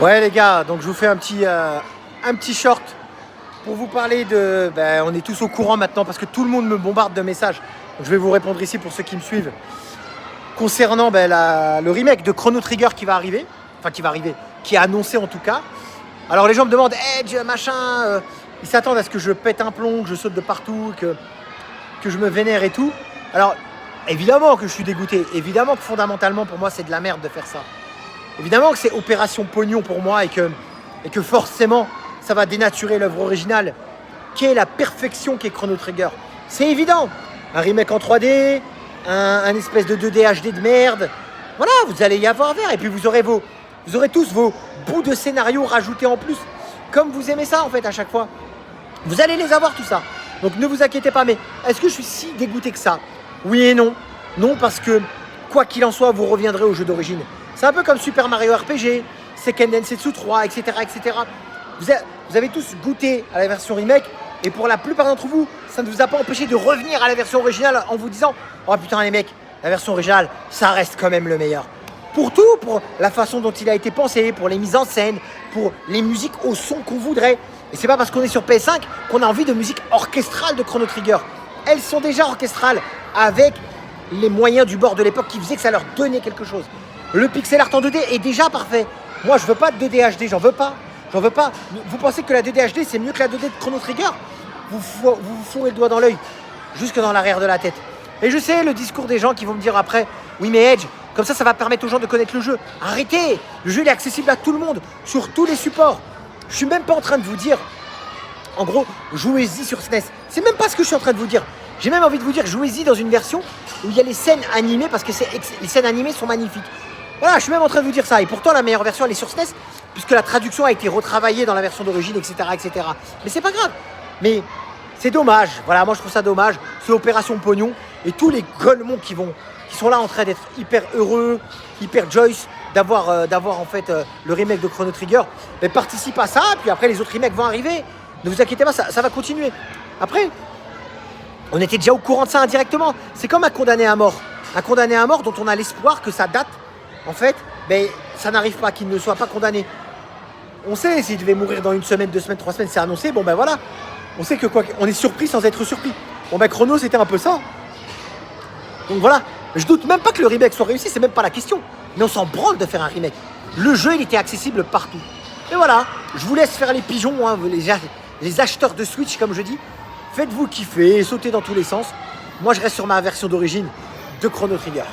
Ouais les gars, donc je vous fais un petit short pour vous parler de... on est tous au courant maintenant parce que tout le monde me bombarde de messages. Donc, je vais vous répondre ici pour ceux qui me suivent. Concernant le remake de Chrono Trigger qui va arriver, qui est annoncé en tout cas. Alors les gens me demandent, Edge, machin, ils s'attendent à ce que je pète un plomb, que je saute de partout, que je me vénère et tout. Alors évidemment que je suis dégoûté, évidemment que fondamentalement pour moi c'est de la merde de faire ça. Évidemment que c'est opération pognon pour moi et que forcément ça va dénaturer l'œuvre originale qui est la perfection qui est Chrono Trigger. C'est évident. Un remake en 3D, un espèce de 2D HD de merde. Voilà, vous allez y avoir vert et puis vous aurez tous vos bouts de scénario rajoutés en plus. Comme vous aimez ça en fait à chaque fois. Vous allez les avoir tout ça. Donc ne vous inquiétez pas, mais est-ce que je suis si dégoûté que ça? Oui et non. Non parce que quoi qu'il en soit, vous reviendrez au jeu d'origine. C'est un peu comme Super Mario RPG, Seiken Densetsu 3, etc. etc. Vous avez tous goûté à la version remake et pour la plupart d'entre vous, ça ne vous a pas empêché de revenir à la version originale en vous disant « Oh putain les mecs, la version originale, ça reste quand même le meilleur. » Pour tout, pour la façon dont il a été pensé, pour les mises en scène, pour les musiques au son qu'on voudrait. Et c'est pas parce qu'on est sur PS5 qu'on a envie de musique orchestrale de Chrono Trigger. Elles sont déjà orchestrales avec les moyens du bord de l'époque qui faisaient que ça leur donnait quelque chose. Le pixel art en 2D est déjà parfait. Moi, je veux pas de 2D HD, j'en veux pas. J'en veux pas. Vous pensez que la 2D HD, c'est mieux que la 2D de Chrono Trigger? Vous fourrez le doigt dans l'œil, jusque dans l'arrière de la tête. Et je sais, le discours des gens qui vont me dire après, oui mais Edge, comme ça va permettre aux gens de connaître le jeu. Arrêtez. Le jeu il est accessible à tout le monde, sur tous les supports. Je suis même pas en train de vous dire, en gros, jouez-y sur SNES. C'est même pas ce que je suis en train de vous dire. J'ai même envie de vous dire, jouez-y dans une version où il y a les scènes animées, parce que les scènes animées sont magnifiques. Voilà, je suis même en train de vous dire ça. Et pourtant, la meilleure version, elle est sur SNES, puisque la traduction a été retravaillée dans la version d'origine, etc., etc. Mais c'est pas grave. Mais c'est dommage. Voilà, moi je trouve ça dommage. C'est opération pognon. Et tous les golemons qui sont là en train d'être hyper heureux, hyper joyous d'avoir en fait le remake de Chrono Trigger, mais participent à ça. Puis après, les autres remakes vont arriver. Ne vous inquiétez pas, ça va continuer. Après, on était déjà au courant de ça indirectement. C'est comme un condamné à mort. Un condamné à mort dont on a l'espoir que sa date, en fait, ça n'arrive pas, qu'il ne soit pas condamné. On sait, s'il devait mourir dans 1 semaine, 2 semaines, 3 semaines, c'est annoncé. Bon voilà. On sait que on est surpris sans être surpris. Bon Chrono, c'était un peu ça. Donc voilà. Je doute même pas que le remake soit réussi, c'est même pas la question. Mais on s'en branle de faire un remake. Le jeu, il était accessible partout. Et voilà. Je vous laisse faire les pigeons, hein, les acheteurs de Switch, comme je dis. Faites-vous kiffer, sautez dans tous les sens. Moi, je reste sur ma version d'origine de Chrono Trigger.